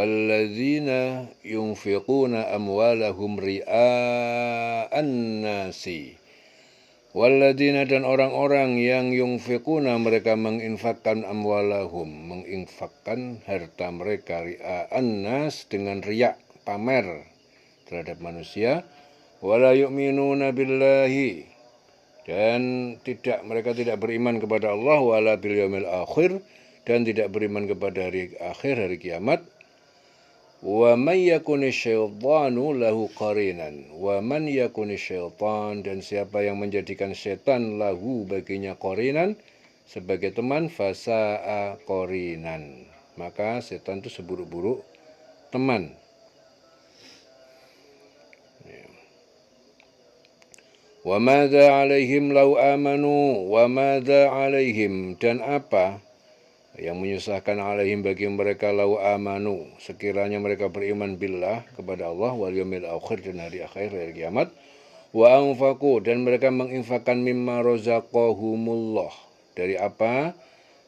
walladzina yunfiquna amwalahum ria'an nasi. Walladzina, dan orang-orang yang yunfiquna, mereka menginfakkan amwalahum, menginfakkan harta mereka, ria'an nas, dengan riak, pamer terhadap manusia. Wala yu'minuna billahi, dan mereka tidak beriman kepada Allah, wala bil yaumil akhir, dan tidak beriman kepada hari akhir, hari kiamat. Wa man yakuni syaitanu lahu qarinan, wa man yakuni syaitan, dan siapa yang menjadikan setan lahu, baginya, qarinan, sebagai teman, fasa'a qarinan, maka setan itu seburuk-buruk teman. Wa madza alaihim law amanu, wa madza alaihim, dan apa yang menyusahkan alaihim, bagi mereka, law amanu, sekiranya mereka beriman billah, kepada Allah, wal yaumil akhir, dan hari akhir, hari kiamat. Wa anfaqu, dan mereka menginfakkan mimma razaqahumullah, dari apa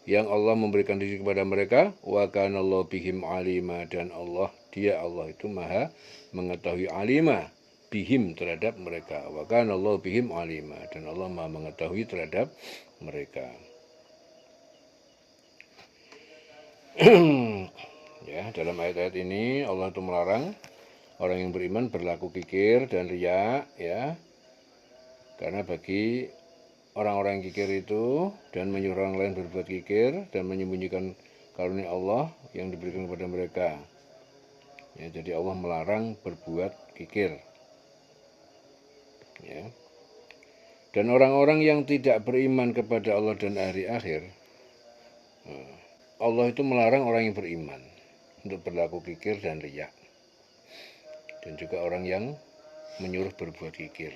yang Allah memberikan rezeki kepada mereka. Wa kana Allahu bihim alima, dan Allah itu maha mengetahui, alima bihim, terhadap mereka. Wa kana Allahu bihim alima, dan Allah maha mengetahui terhadap mereka. Ya, dalam ayat-ayat ini Allah itu melarang orang yang beriman berlaku kikir dan riya, ya. Karena bagi orang-orang yang kikir itu dan menyuruh orang lain berbuat kikir dan menyembunyikan karunia Allah yang diberikan kepada mereka. Ya, jadi Allah melarang berbuat kikir. Ya. Dan orang-orang yang tidak beriman kepada Allah dan hari akhir, Allah itu melarang orang yang beriman untuk berlaku kikir dan riya, dan juga orang yang menyuruh berbuat kikir.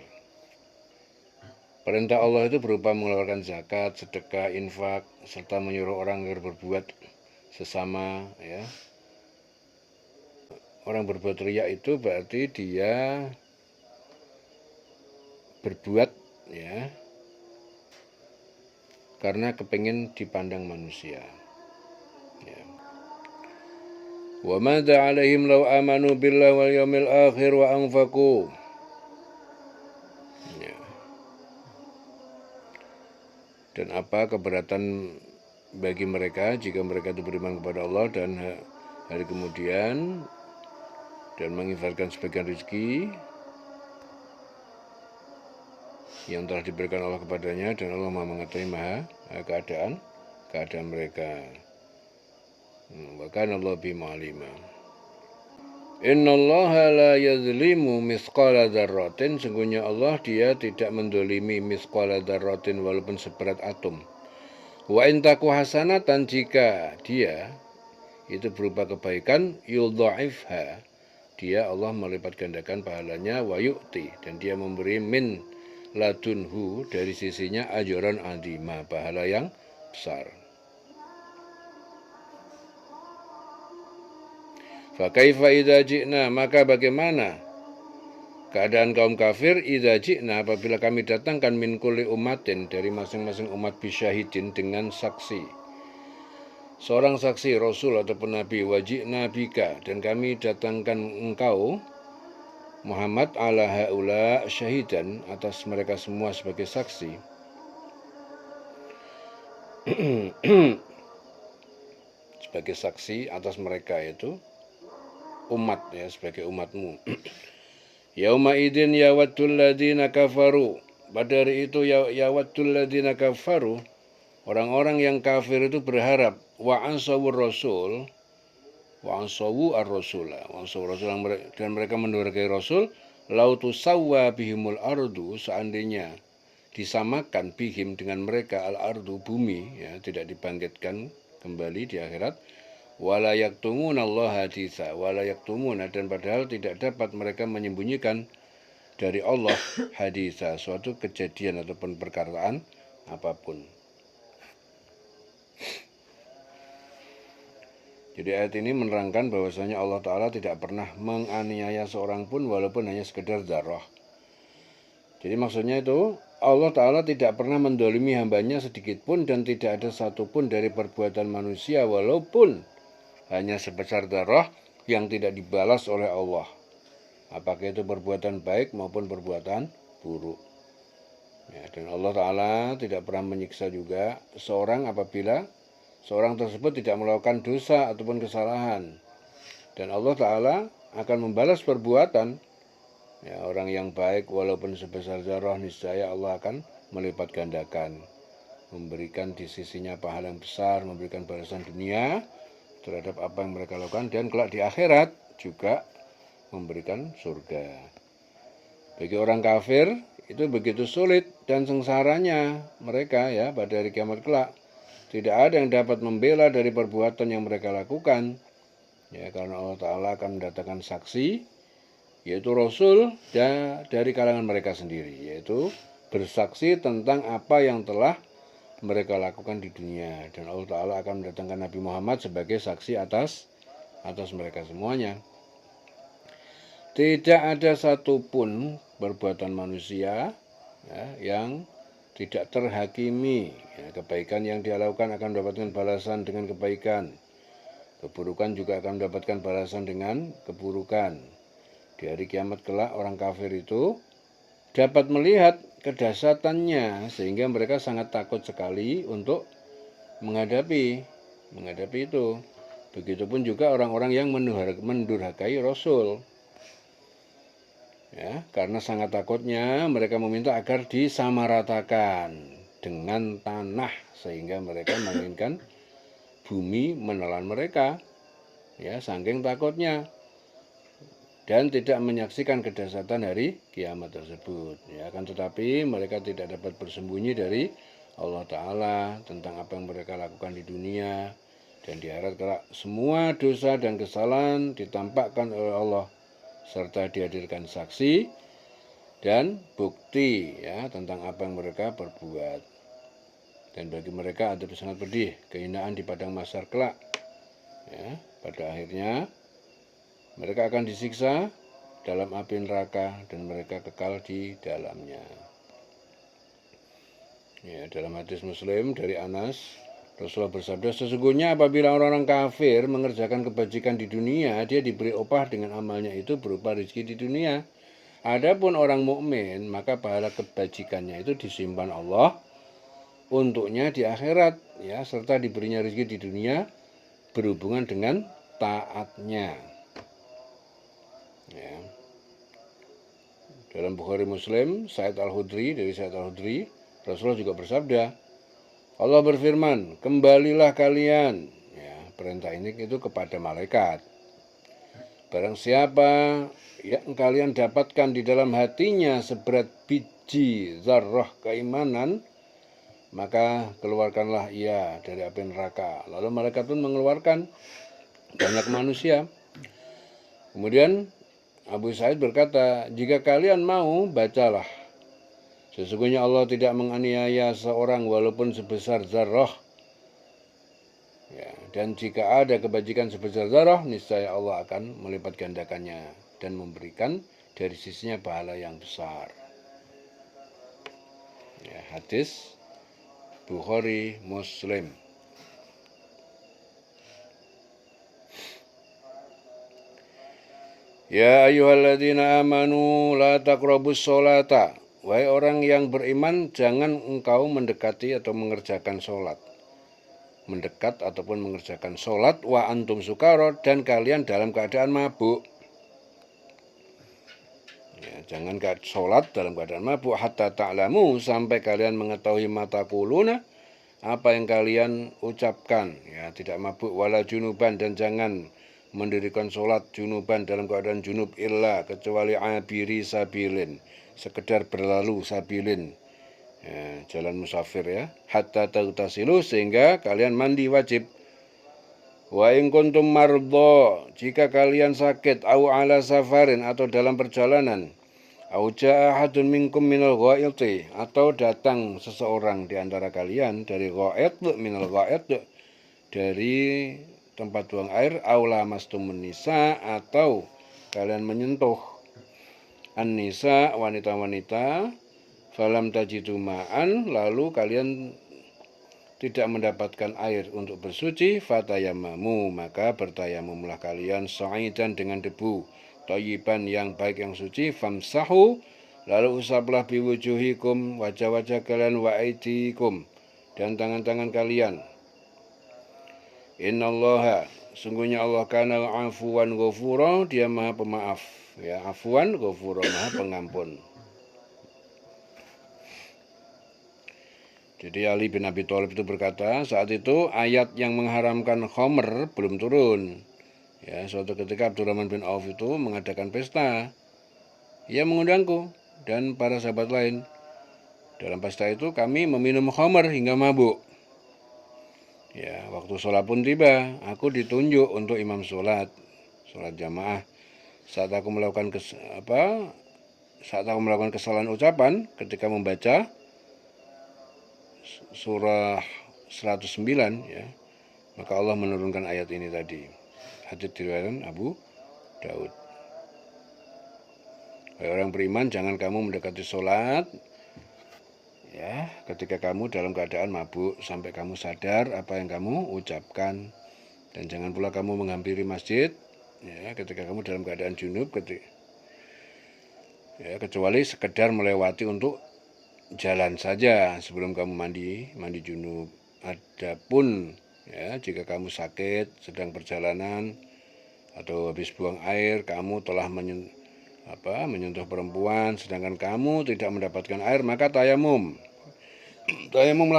Perintah Allah itu berupa mengeluarkan zakat, sedekah, infak, serta menyuruh orang agar berbuat sesama, ya. Orang berbuat riya itu berarti dia berbuat, ya, karena kepingin dipandang manusia. Wa madza alaihim law amanu billahi wal yaumil akhir wa anfaqu. Ya. Dan apa keberatan bagi mereka jika mereka itu beriman kepada Allah dan hari kemudian, dan menginfakkan sebagian rezeki yang telah diberikan Allah kepadanya, dan Allah maha mengetahui maha keadaan mereka. Wa kana Allahu bihim alima. Innallaha la yazlimu misqala dzarratin, sungguhnya Allah, dia tidak mendolimi misqala dzarratin, walaupun seberat atom. Wa in taku hasanatan, jika dia itu berupa kebaikan, yudha'ifha, dia Allah melipat gandakan pahalanya, wa yu'ti, dan dia memberi min ladunhu, dari sisinya, ajran azima, pahala yang besar. Fa kaifa idza ji'na, maka bagaimana keadaan kaum kafir, idza ji'na, apabila kami datangkan, min kulli ummatin, dari masing-masing umat, bisyahidin, dengan saksi, seorang saksi, rasul ataupun nabi, wa ji'na bika, dan kami datangkan engkau Muhammad, ala haula syahidan, atas mereka semua sebagai saksi. Sebagai saksi atas mereka, itu umat, ya, sebagai umatmu. Yauma idin yawaddul ladzina kafaru, pada hari itu yawaddul ladzina kafaru, orang-orang yang kafir itu berharap, wa ansawur rasul, wa ansawu ar-rasula, dan mereka mendurhakai rasul, lau tusawwa bihimul ardu, seandainya disamakan bihim, dengan mereka, al-ardu, bumi, ya, tidak dibangkitkan kembali di akhirat. Wala yaktumuna Allah haditha, wala yaktumuna, dan padahal tidak dapat mereka menyembunyikan dari Allah haditha, suatu kejadian ataupun perkataan apapun. Jadi ayat ini menerangkan bahwasanya Allah Ta'ala tidak pernah menganiaya seorang pun, walaupun hanya sekedar dzarrah. Jadi maksudnya itu, Allah Ta'ala tidak pernah mendolimi hambanya sedikit pun, dan tidak ada satupun dari perbuatan manusia, walaupun hanya sebesar dzarrah, yang tidak dibalas oleh Allah, apakah itu perbuatan baik maupun perbuatan buruk. Ya, dan Allah Ta'ala tidak pernah menyiksa juga seorang apabila seorang tersebut tidak melakukan dosa ataupun kesalahan. Dan Allah Ta'ala akan membalas perbuatan ya, orang yang baik walaupun sebesar zarah, niscaya Allah akan melipat gandakan, memberikan di sisinya pahala yang besar, memberikan balasan dunia terhadap apa yang mereka lakukan, dan kelak di akhirat juga memberikan surga. Bagi orang kafir itu begitu sulit dan sengsaranya mereka ya pada hari kiamat kelak. Tidak ada yang dapat membela dari perbuatan yang mereka lakukan. Ya, karena Allah Ta'ala akan mendatangkan saksi, yaitu Rasul dari kalangan mereka sendiri, yaitu bersaksi tentang apa yang telah mereka lakukan di dunia. Dan Allah Ta'ala akan mendatangkan Nabi Muhammad sebagai saksi atas mereka semuanya. Tidak ada satupun perbuatan manusia ya, yang tidak terhakimi. Ya, kebaikan yang dia lakukan akan mendapatkan balasan dengan kebaikan. Keburukan juga akan mendapatkan balasan dengan keburukan. Di hari kiamat kelak orang kafir itu dapat melihat kedahsyatannya sehingga mereka sangat takut sekali untuk menghadapi itu. Begitupun juga orang-orang yang mendurhakai Rasul. Ya, karena sangat takutnya mereka meminta agar disamaratakan dengan tanah sehingga mereka menginginkan bumi menelan mereka. Ya, saking takutnya. Dan tidak menyaksikan kedahsyatan hari kiamat tersebut. Ya, akan tetapi mereka tidak dapat bersembunyi dari Allah Ta'ala tentang apa yang mereka lakukan di dunia. Dan di akhirat kelak semua dosa dan kesalahan ditampakkan oleh Allah serta dihadirkan saksi dan bukti ya tentang apa yang mereka perbuat. Dan bagi mereka ada sangat pedih kehinaan di padang mahsyar kelak. Ya, pada akhirnya mereka akan disiksa dalam api neraka dan mereka kekal di dalamnya. Ya, dalam hadis Muslim dari Anas, Rasulullah bersabda, sesungguhnya apabila orang-orang kafir mengerjakan kebajikan di dunia, dia diberi upah dengan amalnya itu berupa rezeki di dunia. Adapun orang mukmin, maka pahala kebajikannya itu disimpan Allah untuknya di akhirat, ya, serta diberinya rezeki di dunia berhubungan dengan taatnya. Ya. Dalam Bukhari Muslim, Sa'id Al-Khudri, dari Sa'id Al-Khudri, Rasulullah juga bersabda, Allah berfirman, kembalilah kalian. Ya, perintah ini itu kepada malaikat. Barang siapa yang kalian dapatkan di dalam hatinya seberat biji zarrah keimanan, maka keluarkanlah ia dari api neraka. Lalu malaikat pun mengeluarkan banyak manusia. Kemudian Abu Sa'id berkata, jika kalian mau, bacalah. Sesungguhnya Allah tidak menganiaya seorang walaupun sebesar zarrah. Ya, dan jika ada kebajikan sebesar zarrah, niscaya Allah akan melipat gandakannya dan memberikan dari sisinya pahala yang besar. Ya, hadis Bukhari Muslim. Ya ayyuhalladzina amanu la taqrabus sholata. Wahai orang yang beriman, jangan engkau mendekati atau mengerjakan sholat. Mendekat ataupun mengerjakan sholat wa antum sukara, dan kalian dalam keadaan mabuk. Ya, jangan sholat dalam keadaan mabuk hatta ta'lamu, sampai kalian mengetahui mata kuluna, apa yang kalian ucapkan. Ya, tidak mabuk wala junuban, dan jangan mendirikan sholat junuban dalam keadaan junub illa kecuali abiri sabilin, sekedar berlalu sabilin, ya, jalan musafir ya, hatta tautasilu, sehingga kalian mandi wajib. Wa in kuntum mardha, jika kalian sakit, au ala safarin, atau dalam perjalanan, au jaa ahadun minkum minal ghaiti, atau datang seseorang di antara kalian dari ghait, minal ghait, dari tempat buang air, aula mastumun nisa, atau kalian menyentuh an-nisa, wanita-wanita, falam tajidu ma'an, lalu kalian tidak mendapatkan air untuk bersuci, fatayamamu, maka bertayamumlah kalian sa'idan dengan debu, thayyiban yang baik yang suci, famsahu, lalu usaplah biwujuhikum, wajah-wajah kalian, wa aidikum, dan tangan-tangan kalian. Innallaha, sungguhnya Allah kana afuwan ghafura, dia maha pemaaf, ya, afuwan ghafura, maha pengampun. Jadi Ali bin Abi Thalib itu berkata, saat itu ayat yang mengharamkan khamr belum turun. Ya, suatu ketika Abdurrahman bin Auf itu mengadakan pesta. Ia mengundangku dan para sahabat lain. Dalam pesta itu kami meminum khamr hingga mabuk. Ya, waktu sholat pun tiba, aku ditunjuk untuk imam sholat jamaah. Saat aku melakukan kesalahan ucapan ketika membaca surah 109, ya, maka Allah menurunkan ayat ini tadi. Hadits diriwayatkan Abu Daud. Hai orang beriman, jangan kamu mendekati sholat, ya, ketika kamu dalam keadaan mabuk sampai kamu sadar apa yang kamu ucapkan, dan jangan pula kamu menghampiri masjid, ya, ketika kamu dalam keadaan junub, kecuali sekedar melewati untuk jalan saja sebelum kamu mandi junub. Adapun, ya, jika kamu sakit sedang perjalanan atau habis buang air, kamu telah menyentuh perempuan sedangkan kamu tidak mendapatkan air, maka tayamumlah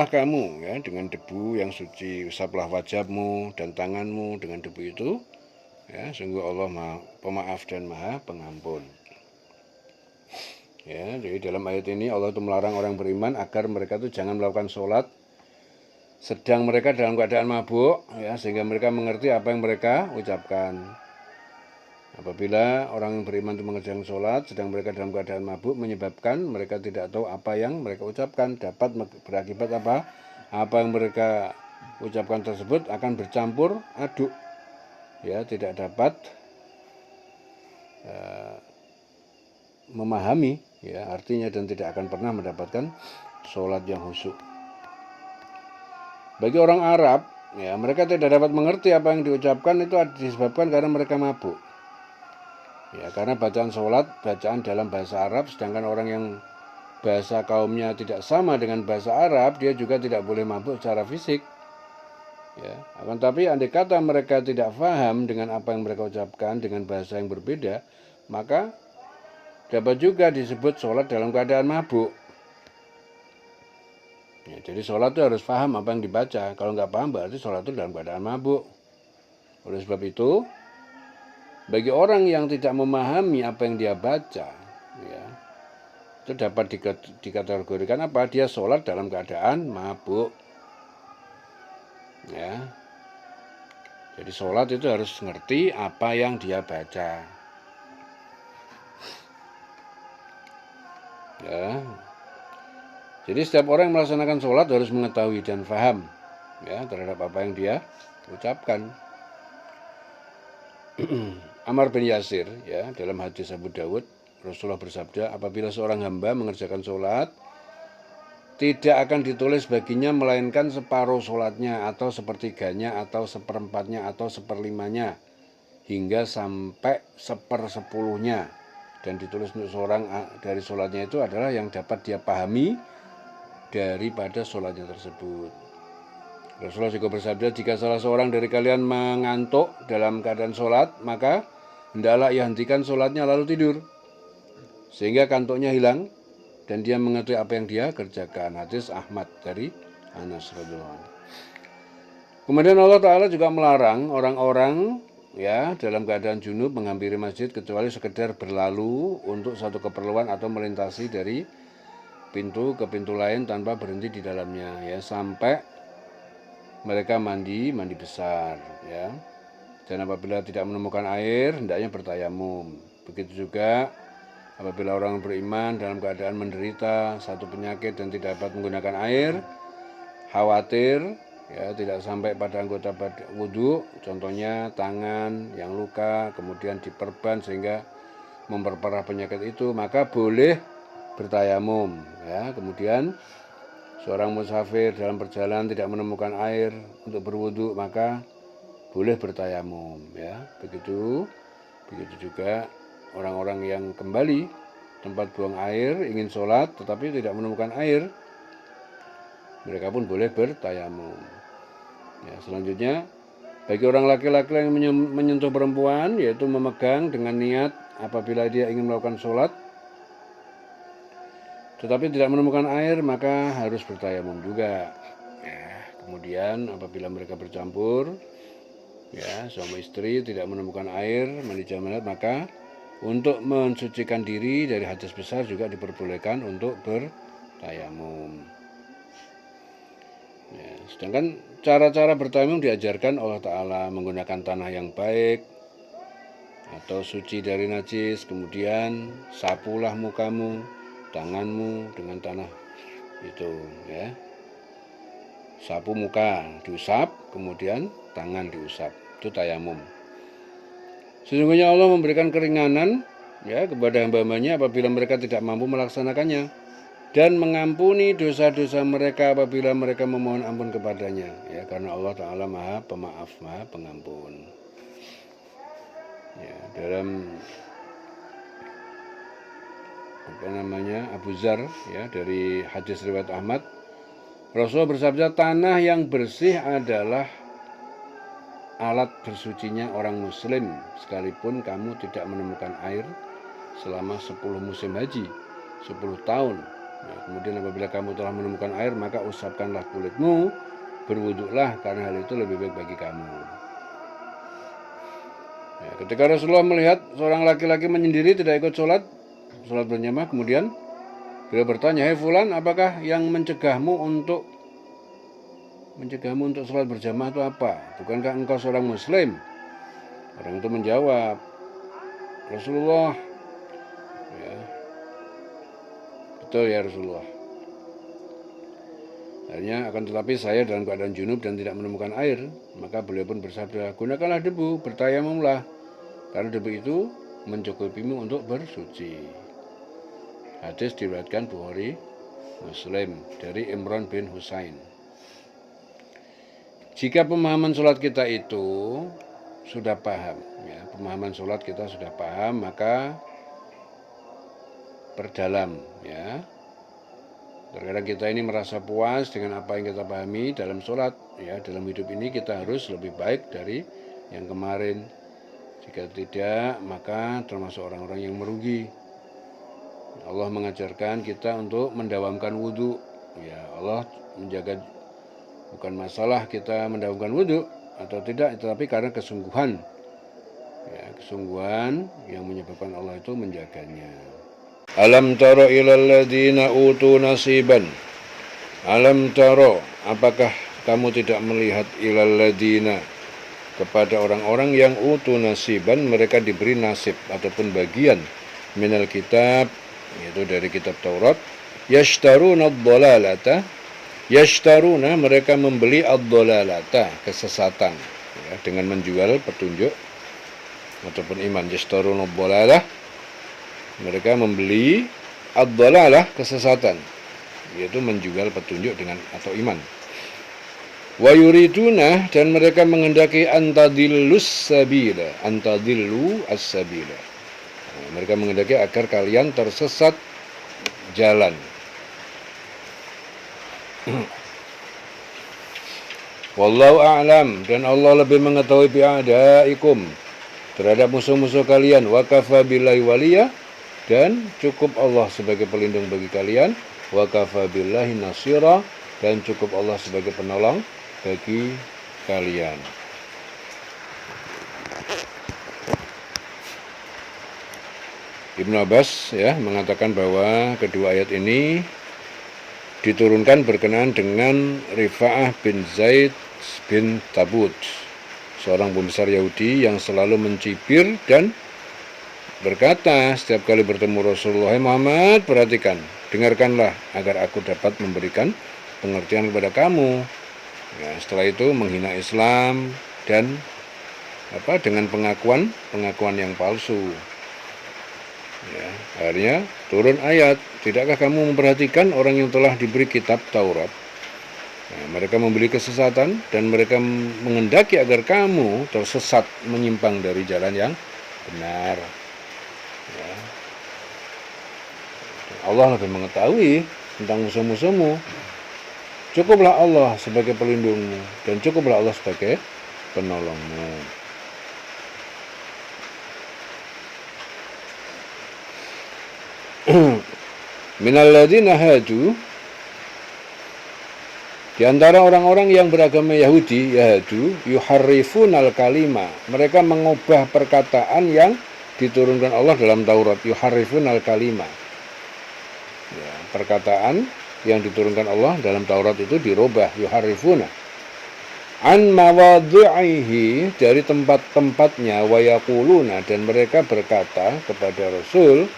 kamu, ya, dengan debu yang suci, usaplah wajahmu dan tanganmu dengan debu itu, ya, sungguh Allah maha pemaaf dan maha pengampun. Ya, jadi dalam ayat ini Allah itu melarang orang beriman agar mereka itu jangan melakukan sholat sedang mereka dalam keadaan mabuk, ya, sehingga mereka mengerti apa yang mereka ucapkan. Apabila orang yang beriman itu mengerjakan sholat sedang mereka dalam keadaan mabuk, menyebabkan mereka tidak tahu apa yang mereka ucapkan, dapat berakibat apa? Apa yang mereka ucapkan tersebut akan bercampur aduk, ya, tidak dapat memahami, ya, artinya, dan tidak akan pernah mendapatkan sholat yang khusyuk. Bagi orang Arab, ya, mereka tidak dapat mengerti apa yang diucapkan, itu disebabkan karena mereka mabuk. Ya, karena bacaan sholat, bacaan dalam bahasa Arab, sedangkan orang yang bahasa kaumnya tidak sama dengan bahasa Arab, dia juga tidak boleh mabuk secara fisik. Ya, akan tapi andai kata mereka tidak paham dengan apa yang mereka ucapkan dengan bahasa yang berbeda, maka dapat juga disebut sholat dalam keadaan mabuk. Ya, jadi sholat itu harus paham apa yang dibaca. Kalau nggak paham berarti sholat itu dalam keadaan mabuk. Oleh sebab itu, bagi orang yang tidak memahami apa yang dia baca, ya, itu dapat dikategorikan apa? Dia sholat dalam keadaan mabuk. Ya, jadi sholat itu harus ngerti apa yang dia baca. Ya, jadi setiap orang yang melaksanakan sholat harus mengetahui dan paham, ya, terhadap apa yang dia ucapkan. Ammar bin Yasir, ya, dalam hadis Abu Dawud, Rasulullah bersabda, apabila seorang hamba mengerjakan sholat, tidak akan ditulis baginya melainkan separuh sholatnya, atau sepertiganya, atau seperempatnya, atau seperlimanya, hingga sampai sepersepuluhnya. Dan ditulis untuk seorang dari sholatnya itu adalah yang dapat dia pahami daripada sholatnya tersebut. Rasulullah juga bersabda, jika salah seorang dari kalian mengantuk dalam keadaan sholat, maka hendaklah ia hentikan sholatnya lalu tidur, sehingga kantuknya hilang dan dia mengetahui apa yang dia kerjakan. Hadis Ahmad dari Anas radhiyallahu anhu. Kemudian Allah Ta'ala juga melarang orang-orang, ya, dalam keadaan junub menghampiri masjid kecuali sekedar berlalu untuk satu keperluan atau melintasi dari pintu ke pintu lain tanpa berhenti di dalamnya, ya, sampai mereka mandi besar, ya. Dan apabila tidak menemukan air, hendaknya bertayamum. Begitu juga apabila orang beriman dalam keadaan menderita satu penyakit dan tidak dapat menggunakan air, khawatir, ya, tidak sampai pada anggota wudhu, contohnya tangan yang luka, kemudian diperban sehingga memperparah penyakit itu, maka boleh bertayamum, ya. Kemudian seorang musafir dalam perjalanan tidak menemukan air untuk berwudu, maka boleh bertayamum, ya. Begitu juga orang-orang yang kembali tempat buang air, ingin sholat tetapi tidak menemukan air, mereka pun boleh bertayamum. Ya, selanjutnya, bagi orang laki-laki yang menyentuh perempuan, yaitu memegang dengan niat apabila dia ingin melakukan sholat, tetapi tidak menemukan air, maka harus bertayamum juga. Ya, kemudian apabila mereka bercampur, ya, suami istri tidak menemukan air mandi jamaat, maka untuk mensucikan diri dari hadas besar juga diperbolehkan untuk bertayamum. Ya, sedangkan cara-cara bertayamum diajarkan Allah Ta'ala menggunakan tanah yang baik atau suci dari najis, kemudian sapulah mukamu, tanganmu dengan tanah itu, ya. Sapu muka diusap, kemudian tangan diusap, itu tayamum. Sesungguhnya Allah memberikan keringanan, ya, kepada hamba-hambanya apabila mereka tidak mampu melaksanakannya, dan mengampuni dosa-dosa mereka apabila mereka memohon ampun kepadanya, ya, karena Allah Ta'ala Maha Pemaaf, Maha Pengampun. Ya, dalam Abu Dzar, ya, dari hadis riwayat Ahmad, Rasulullah bersabda, tanah yang bersih adalah alat bersucinya orang muslim, sekalipun kamu tidak menemukan air selama 10 musim haji, 10 tahun. Ya, kemudian apabila kamu telah menemukan air, maka usapkanlah kulitmu, berwuduklah, karena hal itu lebih baik bagi kamu. Ya, ketika Rasulullah melihat seorang laki-laki menyendiri tidak ikut sholat berjamaah, kemudian beliau bertanya, "Hai fulan, apakah yang mencegahmu untuk sholat berjamaah itu apa? Bukankah engkau seorang muslim?" Orang itu menjawab, "Rasulullah, ya, betul ya Rasulullah. Akhirnya akan tetapi saya dalam keadaan junub dan tidak menemukan air." Maka beliau pun bersabda, "Gunakanlah debu, bertayamumlah, karena debu itu mencukupimu untuk bersuci." Hadis diriwayatkan Bukhari Muslim dari Imran bin Husain. Jika pemahaman sholat kita itu sudah paham, ya, maka perdalam, ya. Terkadang kita ini merasa puas dengan apa yang kita pahami dalam sholat, ya. Dalam hidup ini kita harus lebih baik dari yang kemarin. Jika tidak, maka termasuk orang-orang yang merugi. Allah mengajarkan kita untuk mendawamkan wudhu. Ya, Allah menjaga, bukan masalah kita mendawamkan wudhu atau tidak, tetapi karena kesungguhan, ya, kesungguhan yang menyebabkan Allah itu menjaganya. Alam taro ilal ladina utu nasiban. Alam taro, apakah kamu tidak melihat ilal ladina, kepada orang-orang yang utu nasiban, mereka diberi nasib ataupun bagian minal kitab, yaitu dari kitab Taurat, yashtaruna ad-dhalalata, yashtaruna, mereka membeli ad-dhalalata, kesesatan, ya, dengan menjual petunjuk ataupun iman. Yashtaruna ad-dhalalah, mereka membeli ad-dhalalah, kesesatan, yaitu menjual petunjuk dengan atau iman. Wa yuriduna, dan mereka menghendaki antadillus sabila, antadillu as-sabila. Mereka menghendaki agar kalian tersesat jalan. Wallahu a'lam, dan Allah lebih mengetahui bi'adaikum, terhadap musuh-musuh kalian. Wa kafa billahi waliya, dan cukup Allah sebagai pelindung bagi kalian. Wa kafa billahi nasira, dan cukup Allah sebagai penolong bagi kalian. Ibnu Abbas, ya, mengatakan bahwa kedua ayat ini diturunkan berkenaan dengan Rifa'ah bin Zaid bin Tabut, seorang pembesar Yahudi yang selalu mencibir dan berkata setiap kali bertemu Rasulullah, "Hai Muhammad, perhatikan, dengarkanlah agar aku dapat memberikan pengertian kepada kamu." Ya, setelah itu menghina Islam dan dengan pengakuan yang palsu. Ya, akhirnya turun ayat, tidakkah kamu memperhatikan orang yang telah diberi kitab Taurat? Nah, mereka memberi kesesatan dan mereka mengendaki agar kamu tersesat menyimpang dari jalan yang benar. Ya. Allah lebih mengetahui tentang musuh-musuhmu. Cukuplah Allah sebagai pelindungmu dan cukuplah Allah sebagai penolongmu. Minal ladzina hadu, di antara orang-orang yang beragama Yahudi, yuharrifunal kalima, mereka mengubah perkataan yang diturunkan Allah dalam Taurat. Yuharrifunal kalima, ya, perkataan yang diturunkan Allah dalam Taurat itu dirubah, yuharrifuna an mawadhi'ihi, dari tempat-tempatnya, wa yaquluna, dan mereka berkata kepada Rasul,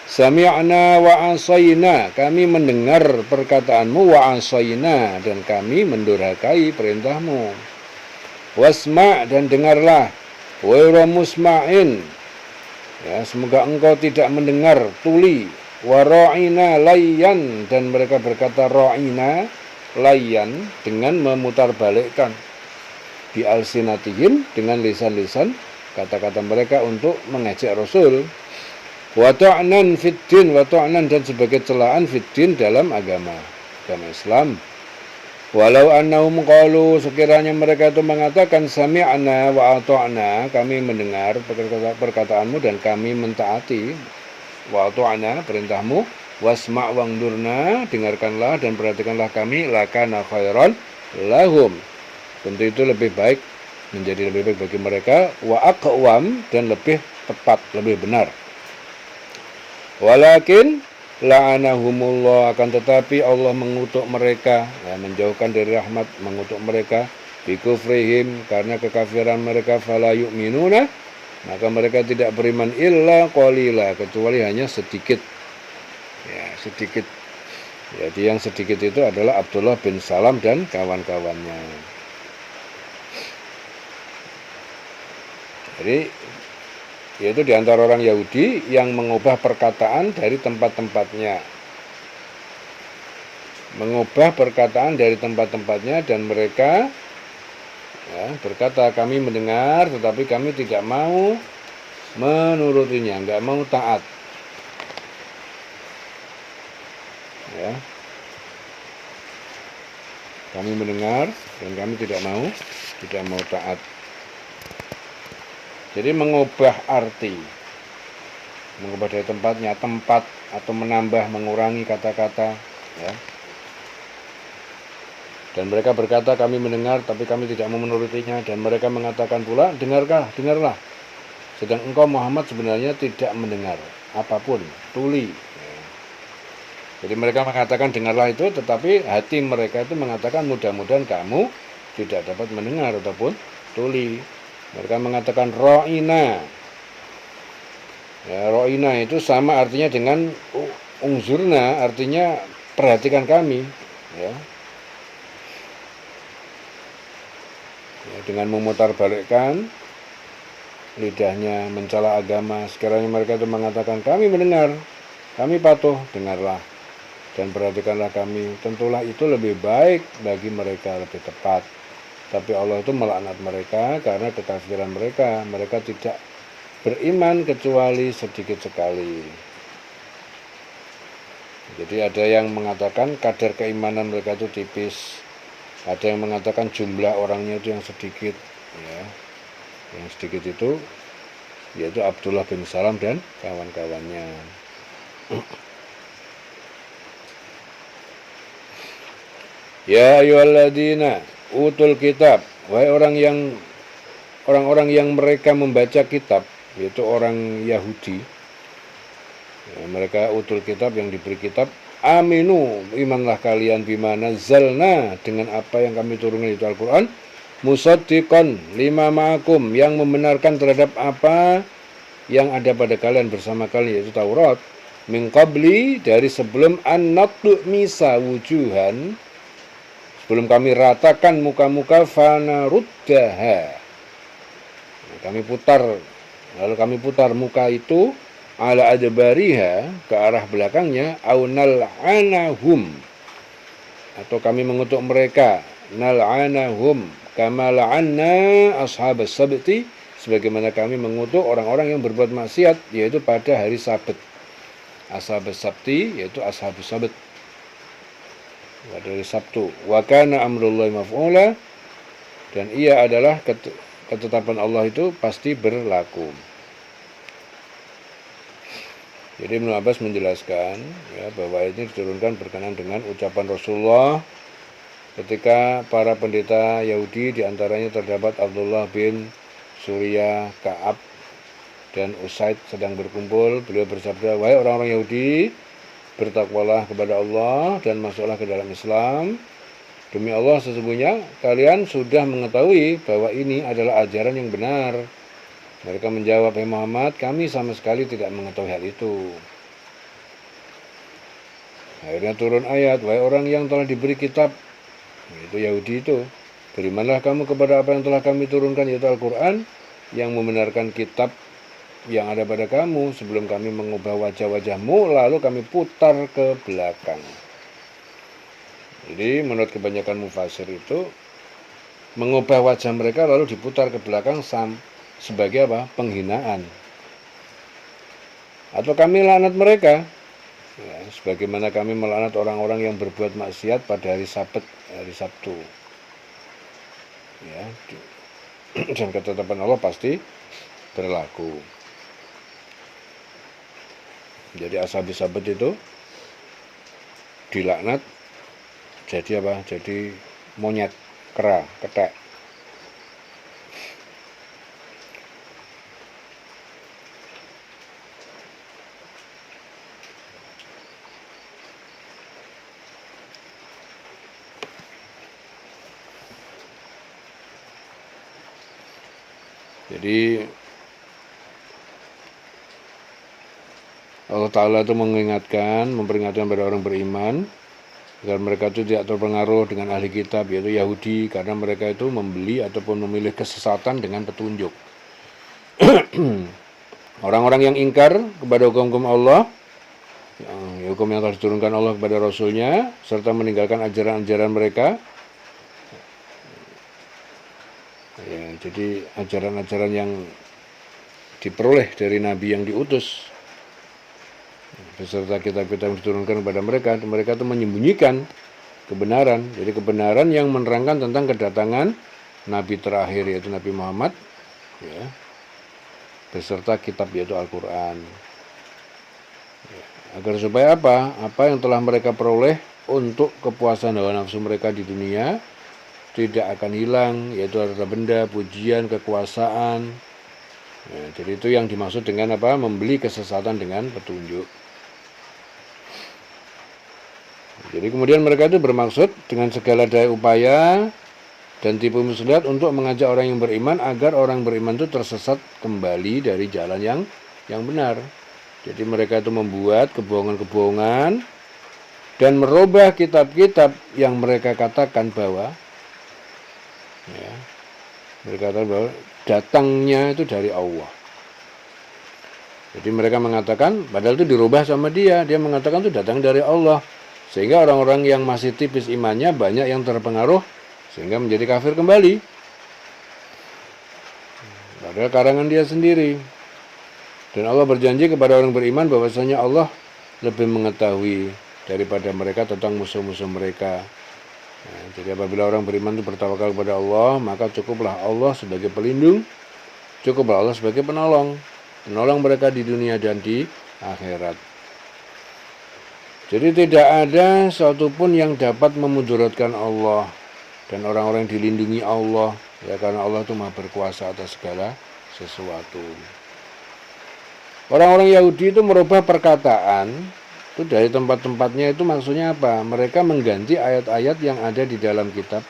sami'na wa asayna, kami mendengar perkataanmu, wa asayna, dan kami mendurhakai perintahmu. Wasma', dan dengarlah, wa musma'in, ya, semoga engkau tidak mendengar tuli. Wa ra'ina layyan, dan mereka berkata ra'ina layyan, dengan memutarbalikkan bi alsinatihim, dengan lisan-lisan kata-kata mereka untuk mengejek Rasul. Wa ta'nan fid din, wa ta'nan, dan sebagai celaan fid din, dalam agama Islam. Walau annahum qalu, sekiranya mereka itu mengatakan sami'na wa ata'na, kami mendengar perkataanmu dan kami mentaati, wa ata'na, perintahmu, wasma' wangdurna, dengarkanlah dan perhatikanlah kami, lakana khairan lahum, tentu itu lebih baik, menjadi lebih baik bagi mereka, wa aqwam, dan lebih tepat, lebih benar. Walakin la'anahumullah, akan tetapi Allah mengutuk mereka, ya, menjauhkan dari rahmat, mengutuk mereka, bikufrihim, karena kekafiran mereka, fala yu'minuna, maka mereka tidak beriman illa qalila, kecuali hanya sedikit. Ya, sedikit. Jadi yang sedikit itu adalah Abdullah bin Salam dan kawan-kawannya. Jadi yaitu di antara orang Yahudi yang mengubah perkataan dari tempat-tempatnya. Mengubah perkataan dari tempat-tempatnya, dan mereka, ya, berkata, kami mendengar tetapi kami tidak mau menurutinya, enggak mau taat. Ya. Kami mendengar dan kami tidak mau taat. Jadi mengubah arti, mengubah dari tempatnya, tempat, atau menambah, mengurangi kata-kata, ya. Dan mereka berkata, kami mendengar tapi kami tidak mau menurutinya, dan mereka mengatakan pula, dengarlah. Sedang engkau Muhammad sebenarnya tidak mendengar apapun, tuli. Ya. Jadi mereka mengatakan dengarlah itu, tetapi hati mereka itu mengatakan mudah-mudahan kamu tidak dapat mendengar ataupun tuli. Mereka mengatakan ro'ina. Ya, ro'ina itu sama artinya dengan ungzurna, artinya perhatikan kami. Ya. Ya, dengan memutarbalikkan lidahnya, mencela agama. Sekiranya mereka itu mengatakan kami mendengar, kami patuh, dengarlah dan perhatikanlah kami. Tentulah itu lebih baik bagi mereka, lebih tepat. Tapi Allah itu melaknat mereka karena kekafiran mereka. Mereka tidak beriman kecuali sedikit sekali. Jadi ada yang mengatakan kadar keimanan mereka itu tipis. Ada yang mengatakan jumlah orangnya itu yang sedikit. Ya. Yang sedikit itu yaitu Abdullah bin Salam dan kawan-kawannya. Ya ayyuhalladzina utul kitab, wahai orang-orang yang mereka membaca kitab, yaitu orang Yahudi, ya, mereka utul kitab, yang diberi kitab, aminu, imanlah kalian, bima nazzalna, dengan apa yang kami turunkan itu Al-Quran, musaddiqan lima ma'akum, yang membenarkan terhadap apa yang ada pada kalian bersama kalian, yaitu Taurat, min qabli, dari sebelum an natmisa wujuhan, sebelum kami ratakan muka-muka, fanaruddaha, kami putar, lalu kami putar muka itu, ala adbariha, ke arah belakangnya, au nal'anahum, atau kami mengutuk mereka, nal'anahum kama la'anna ashabas sabti, sebagaimana kami mengutuk orang-orang yang berbuat maksiat, yaitu pada hari Sabat. Ashabas sabti yaitu ashabus sabat, pada hari Sabtu. Wa kana amrullahi maf'ula, dan ia adalah ketetapan Allah itu pasti berlaku. Jadi Ibnu Abbas menjelaskan ya, bahwa ini diturunkan berkenaan dengan ucapan Rasulullah ketika para pendeta Yahudi, diantaranya terdapat Abdullah bin Surya, Ka'ab, dan Usaid sedang berkumpul. Beliau bersabda, wahai orang-orang Yahudi, bertakwalah kepada Allah dan masuklah ke dalam Islam. Demi Allah, sesungguhnya kalian sudah mengetahui bahwa ini adalah ajaran yang benar. Mereka menjawab, hai Muhammad, kami sama sekali tidak mengetahui hal itu. Akhirnya turun ayat, wahai orang yang telah diberi kitab, itu Yahudi itu, berimanlah kamu kepada apa yang telah kami turunkan, yaitu Al-Quran, yang membenarkan kitab yang ada pada kamu sebelum kami mengubah wajah-wajahmu lalu kami putar ke belakang. Jadi menurut kebanyakan mufasir itu, mengubah wajah mereka lalu diputar ke belakang sebagai apa? Penghinaan. Atau kami laknat mereka, ya, sebagaimana kami melaknat orang-orang yang berbuat maksiat pada hari Sabat, hari Sabtu. Ya, dan ketetapan Allah pasti berlaku. Jadi ashabus sabat itu dilaknat jadi apa? Jadi monyet, kera, ketek. Jadi Allah Ta'ala itu memperingatkan pada orang beriman agar mereka itu tidak terpengaruh dengan ahli kitab, yaitu Yahudi, karena mereka itu membeli ataupun memilih kesesatan dengan petunjuk. Orang-orang yang ingkar kepada hukum Allah, hukum yang telah diturunkan Allah kepada Rasulnya, serta meninggalkan ajaran-ajaran mereka, ya, jadi ajaran-ajaran yang diperoleh dari Nabi yang diutus beserta kitab-kitab yang diturunkan kepada mereka itu menyembunyikan kebenaran. Jadi kebenaran yang menerangkan tentang kedatangan Nabi terakhir, yaitu Nabi Muhammad, ya, beserta kitab yaitu Al-Quran. Ya, agar supaya apa? Apa yang telah mereka peroleh untuk kepuasan hawa nafsu mereka di dunia tidak akan hilang, yaitu harta benda, pujian, kekuasaan. Ya, jadi itu yang dimaksud dengan apa? Membeli kesesatan dengan petunjuk. Jadi kemudian mereka itu bermaksud dengan segala daya upaya dan tipu muslihat untuk mengajak orang yang beriman agar orang beriman itu tersesat kembali dari jalan yang benar. Jadi mereka itu membuat kebohongan-kebohongan dan merubah kitab-kitab yang mereka katakan bahwa, ya, mereka katakan bahwa datangnya itu dari Allah. Jadi mereka mengatakan, padahal itu dirubah sama dia mengatakan itu datang dari Allah. Sehingga orang-orang yang masih tipis imannya banyak yang terpengaruh sehingga menjadi kafir kembali. Padahal karangan dia sendiri. Dan Allah berjanji kepada orang beriman bahwasanya Allah lebih mengetahui daripada mereka tentang musuh-musuh mereka. Nah, jadi apabila orang beriman itu bertawakal kepada Allah, maka cukuplah Allah sebagai pelindung, cukuplah Allah sebagai penolong mereka di dunia dan di akhirat. Jadi tidak ada satupun yang dapat memudaratkan Allah dan orang-orang yang dilindungi Allah, ya, karena Allah itu Maha berkuasa atas segala sesuatu. Orang-orang Yahudi itu merubah perkataan itu dari tempat-tempatnya, itu maksudnya apa? Mereka mengganti ayat-ayat yang ada di dalam kitab,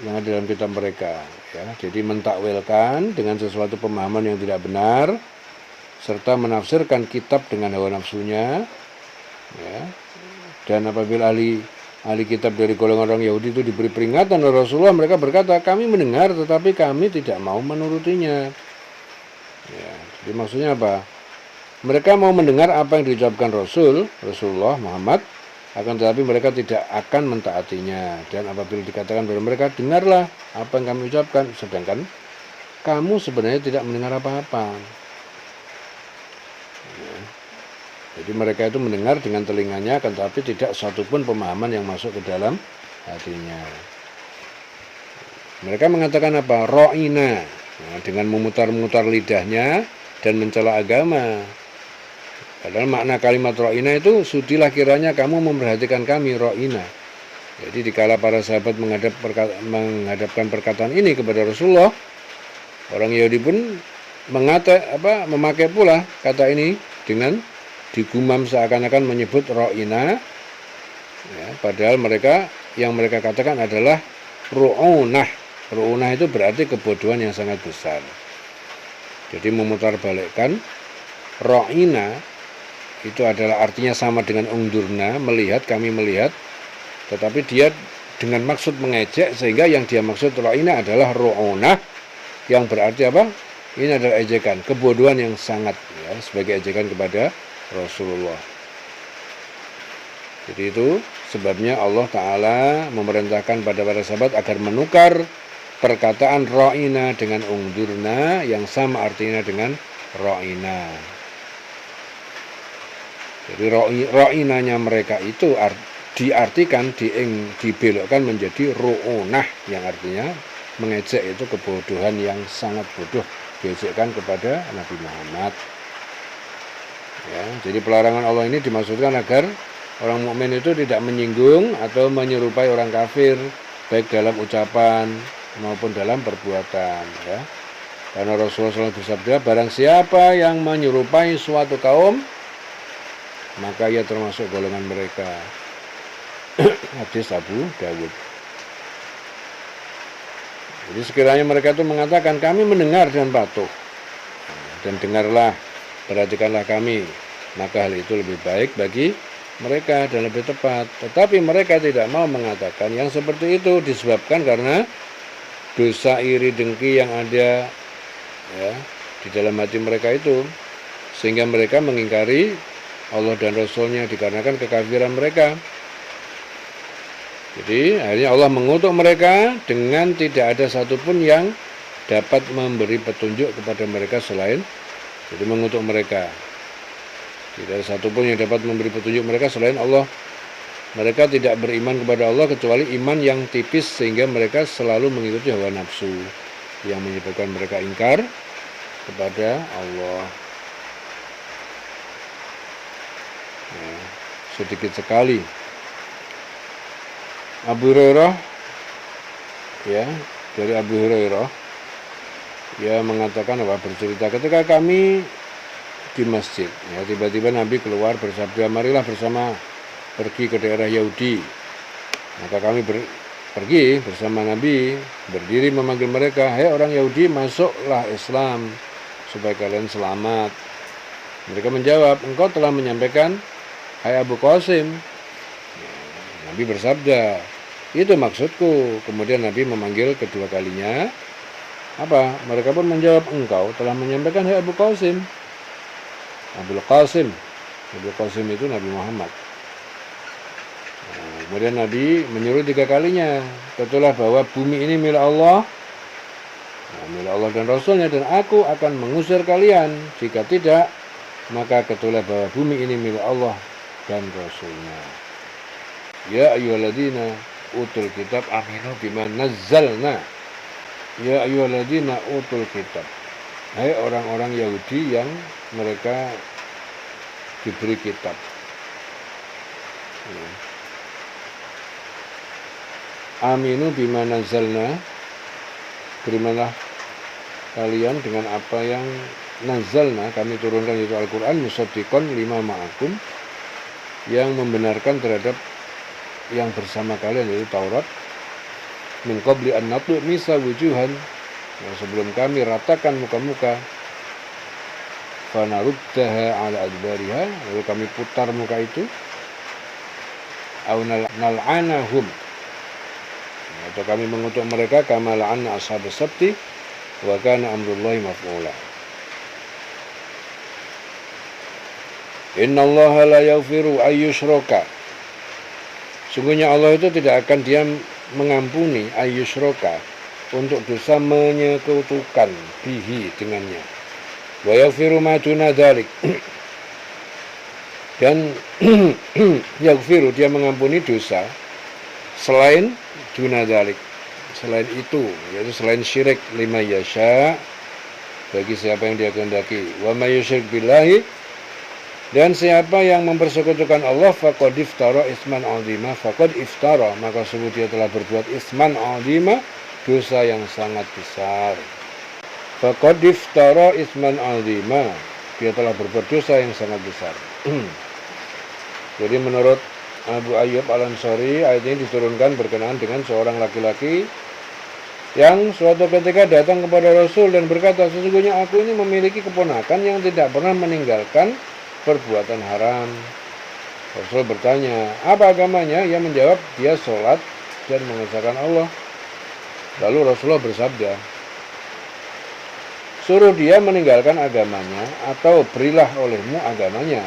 yang ada dalam kitab mereka, ya. Jadi mentakwilkan dengan sesuatu pemahaman yang tidak benar, serta menafsirkan kitab dengan hawa nafsunya. Ya. Dan apabila ahli kitab dari golongan orang Yahudi itu diberi peringatan oleh Rasulullah, mereka berkata, kami mendengar tetapi kami tidak mau menurutinya. Ya, jadi maksudnya apa? Mereka mau mendengar apa yang diucapkan Rasulullah Muhammad, akan tetapi mereka tidak akan mentaatinya. Dan apabila dikatakan kepada mereka, dengarlah apa yang kami ucapkan, sedangkan kamu sebenarnya tidak mendengar apa-apa. Jadi mereka itu mendengar dengan telinganya, akan tetapi tidak satupun pemahaman yang masuk ke dalam hatinya. Mereka mengatakan apa? Ro'ina, dengan memutar-mutar lidahnya dan mencela agama. Padahal makna kalimat ro'ina itu, sudilah kiranya kamu memperhatikan kami, ro'ina. Jadi dikala para sahabat menghadapkan perkataan ini kepada Rasulullah, orang Yahudi pun memakai pula kata ini dengan digumam seakan-akan menyebut ro'ina, ya, padahal yang mereka katakan adalah ru'unah. Ru'unah itu berarti kebodohan yang sangat besar. Jadi memutarbalikkan ro'ina itu adalah artinya sama dengan ungdurna, melihat, kami melihat, tetapi dia dengan maksud mengejek, sehingga yang dia maksud ro'ina adalah ru'unah, yang berarti apa? Ini adalah ejekan, kebodohan yang sangat, ya, sebagai ejekan kepada Rasulullah. Jadi itu sebabnya Allah Ta'ala memerintahkan pada para sahabat agar menukar perkataan ro'ina dengan ungdurna, yang sama artinya dengan ro'ina. Jadi ro'inanya mereka itu diartikan, dibelokkan menjadi ru'unah, yang artinya mengejek, itu kebodohan yang sangat bodoh, diejekkan kepada Nabi Muhammad. Ya, jadi pelarangan Allah ini dimaksudkan agar orang mukmin itu tidak menyinggung atau menyerupai orang kafir, baik dalam ucapan maupun dalam perbuatan. Ya. Karena Rasulullah SAW bersabda, barang siapa yang menyerupai suatu kaum, maka ia termasuk golongan mereka. Hadis Abu Dawud. Jadi sekiranya mereka itu mengatakan, kami mendengar dan patuh, dan dengarlah, perhatikanlah kami, maka hal itu lebih baik bagi mereka dan lebih tepat. Tetapi mereka tidak mau mengatakan yang seperti itu, disebabkan karena dosa iri dengki yang ada, ya, di dalam hati mereka itu, sehingga mereka mengingkari Allah dan Rasulnya dikarenakan kekafiran mereka. Jadi akhirnya Allah mengutuk mereka dengan tidak ada satupun yang dapat memberi petunjuk kepada mereka selain, jadi mengutuk mereka. Tidak ada satupun yang dapat memberi petunjuk mereka selain Allah. Mereka tidak beriman kepada Allah kecuali iman yang tipis, sehingga mereka selalu mengikuti hawa nafsu, yang menyebabkan mereka ingkar kepada Allah. Ya, sedikit sekali Abu Hurairah, ya, dari Abu Hurairah, ya, mengatakan bahwa bercerita ketika kami di masjid, ya, tiba-tiba Nabi keluar bersabda, marilah bersama pergi ke daerah Yahudi. Maka kami pergi bersama Nabi, berdiri memanggil mereka, hai orang Yahudi, masuklah Islam supaya kalian selamat. Mereka menjawab, engkau telah menyampaikan, hai Abu Qasim. Nabi bersabda, itu maksudku. Kemudian Nabi memanggil kedua kalinya. Apa? Mereka pun menjawab, engkau telah menyampaikan, hai Abu Qasim. Abul Qasim. Abu Qasim itu Nabi Muhammad. Nah, kemudian Nabi menyuruh 3 kalinya, ketahuilah bahwa bumi ini milik Allah, milik Allah dan Rasulnya, dan aku akan mengusir kalian. Jika tidak, maka ketahuilah bahwa bumi ini milik Allah dan Rasulnya. Ya ayyuhalladzina utul kitab aminu bima nazzalna. Ya ayyuhalladzina utul kitab. Hai orang-orang Yahudi yang mereka diberi kitab. Aminu bima nazzalna. Berimanlah kalian dengan apa yang nazzalna, kami turunkan, yaitu Al-Quran, musaddiqan lima ma'akum, yang membenarkan terhadap yang bersama kalian, yaitu Taurat. Min qabli an natmisa wujuhan, sebelum kami ratakan muka-muka, fanaruddaha ala adbariha, lalu kami putar muka itu, au nal'anahum, atau kami mengutuk mereka, kama la'anna ashabas sabti wa kana amrullahi maf'ula. Innallaha la yaghfiru ayyushraka. Sungguhnya Allah itu tidak akan dia mengampuni ayyushraka, untuk dosa menyekutukan bihi dengannya. Wa yaghfiru ma duna dzalik. Dan yaghfiru dia mengampuni dosa selain duna dzalik, selain itu, yaitu selain syirik, lima yasha, bagi siapa yang dia kehendaki. Wa may yusyrik billahi, dan siapa yang mempersekutukan Allah, faqad iftara isman 'azima, faqad iftara, maka sungguh dia telah berbuat isman 'azima, dosa yang sangat besar. Faqad iftara isman 'azima, dia telah berbuat dosa yang sangat besar. Jadi menurut Abu Ayyub Al-Ansari, ayat ini diturunkan berkenaan dengan seorang laki-laki yang suatu ketika datang kepada Rasul dan berkata, sesungguhnya aku ini memiliki keponakan yang tidak pernah meninggalkan perbuatan haram. Rasul bertanya, apa agamanya? Ia menjawab, dia sholat dan mengesahkan Allah. Lalu Rasulullah bersabda, suruh dia meninggalkan agamanya atau berilah olehmu agamanya.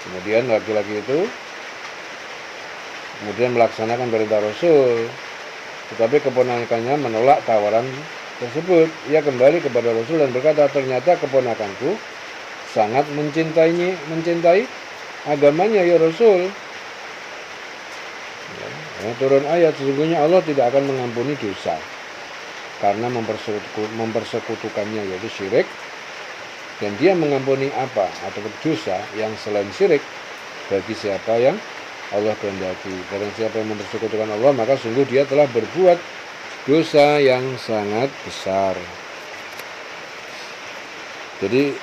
Kemudian laki-laki itu melaksanakan perintah Rasul, tetapi keponakannya menolak tawaran tersebut. Ia kembali kepada Rasul dan berkata, ternyata keponakanku sangat mencintai agamanya ya Rasul. Turun ayat, sesungguhnya Allah tidak akan mengampuni dosa karena mempersekutukannya, yaitu syirik. Dan dia mengampuni apa atau dosa yang selain syirik bagi siapa yang Allah kehendaki. Barang siapa yang mempersekutukan Allah, maka sungguh dia telah berbuat dosa yang sangat besar. Jadi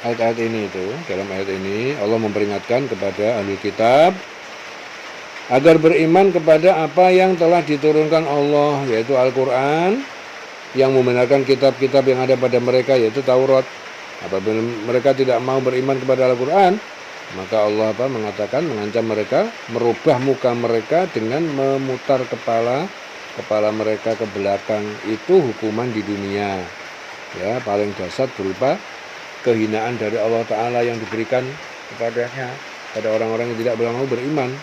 ayat-ayat ini itu, dalam ayat ini Allah memperingatkan kepada ahli kitab agar beriman kepada apa yang telah diturunkan Allah, yaitu Al-Quran, yang membenarkan kitab-kitab yang ada pada mereka, yaitu Taurat. Apabila mereka tidak mau beriman kepada Al-Quran, maka Allah mengancam mereka, merubah muka mereka dengan memutar kepala mereka ke belakang. Itu hukuman di dunia, ya, paling dasar berupa kehinaan dari Allah Ta'ala yang diberikan kepadanya, pada orang-orang yang tidak mau beriman.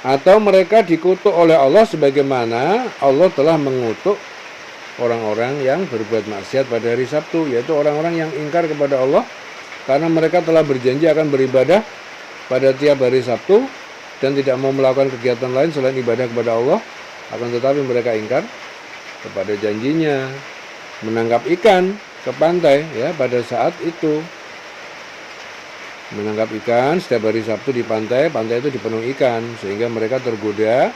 Atau mereka dikutuk oleh Allah sebagaimana Allah telah mengutuk orang-orang yang berbuat maksiat pada hari Sabtu, yaitu orang-orang yang ingkar kepada Allah karena mereka telah berjanji akan beribadah pada tiap hari Sabtu dan tidak mau melakukan kegiatan lain selain ibadah kepada Allah. Akan tetapi mereka ingkar kepada janjinya, menangkap ikan ke pantai, ya, pada saat itu menangkap ikan setiap hari Sabtu di pantai itu dipenuhi ikan, sehingga mereka tergoda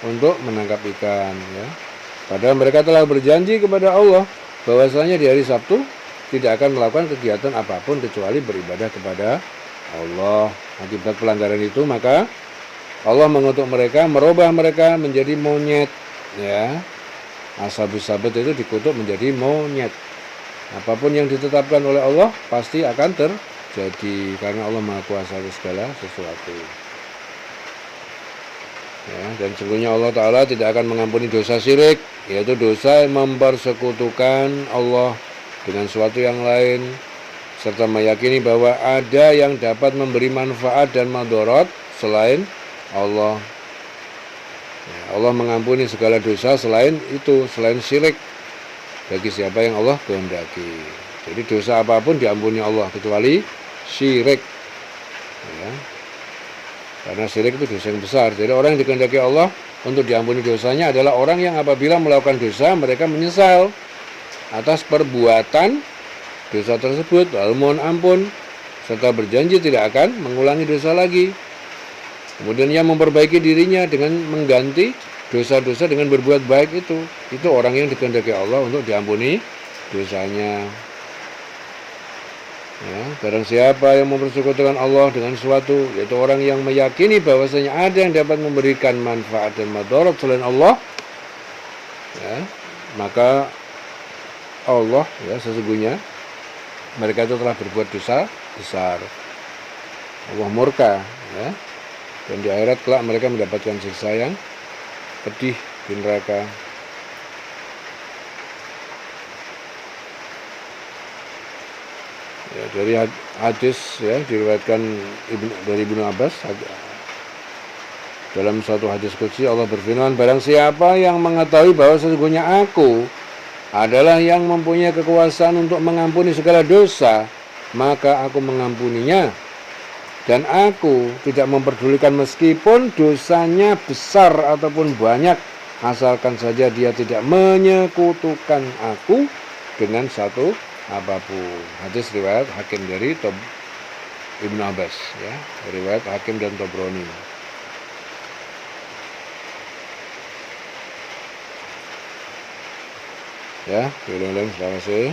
untuk menangkap ikan, ya. Padahal mereka telah berjanji kepada Allah bahwasanya di hari Sabtu tidak akan melakukan kegiatan apapun kecuali beribadah kepada Allah. Akibat pelanggaran itu, maka Allah mengutuk mereka, merubah mereka menjadi monyet, ya. Ashabus-sabat itu dikutuk menjadi monyet. Apapun yang ditetapkan oleh Allah pasti akan terjadi, karena Allah Maha Kuasa atas segala sesuatu. Ya, dan sungguhnya Allah Ta'ala tidak akan mengampuni dosa syirik, yaitu dosa mempersekutukan Allah dengan sesuatu yang lain, serta meyakini bahwa ada yang dapat memberi manfaat dan madarat selain Allah. Ya, Allah mengampuni segala dosa selain itu, selain syirik, bagi siapa yang Allah kehendaki. Jadi dosa apapun diampuni Allah kecuali syirik, ya. Karena syirik itu dosa yang besar. Jadi orang yang dikehendaki Allah untuk diampuni dosanya adalah orang yang apabila melakukan dosa, mereka menyesal atas perbuatan dosa tersebut, lalu mohon ampun, serta berjanji tidak akan mengulangi dosa lagi. Kemudian ia memperbaiki dirinya dengan mengganti dosa-dosa dengan berbuat baik itu. Itu orang yang dikehendaki Allah untuk diampuni dosanya. Ya, barang siapa yang mempersekutukan Allah dengan sesuatu, yaitu orang yang meyakini bahwasanya ada yang dapat memberikan manfaat dan madarat selain Allah, ya, maka Allah, ya, sesungguhnya mereka itu telah berbuat dosa besar. Allah murka, ya, dan di akhirat kelak mereka mendapatkan siksa yang pedih di neraka. Ya, dari hadis ya diriwayatkan dari Ibnu Abbas dalam suatu hadis qudsi Allah berfirman, barang siapa yang mengetahui bahwa sesungguhnya aku adalah yang mempunyai kekuasaan untuk mengampuni segala dosa, maka aku mengampuninya. Dan aku tidak memperdulikan meskipun dosanya besar ataupun banyak, asalkan saja dia tidak menyekutukan aku dengan satu apapun. Hadis riwayat Hakim dari Ibnu Abbas, ya, riwayat Hakim dan Tobroni. Ya, ulang-ulang, terima kasih.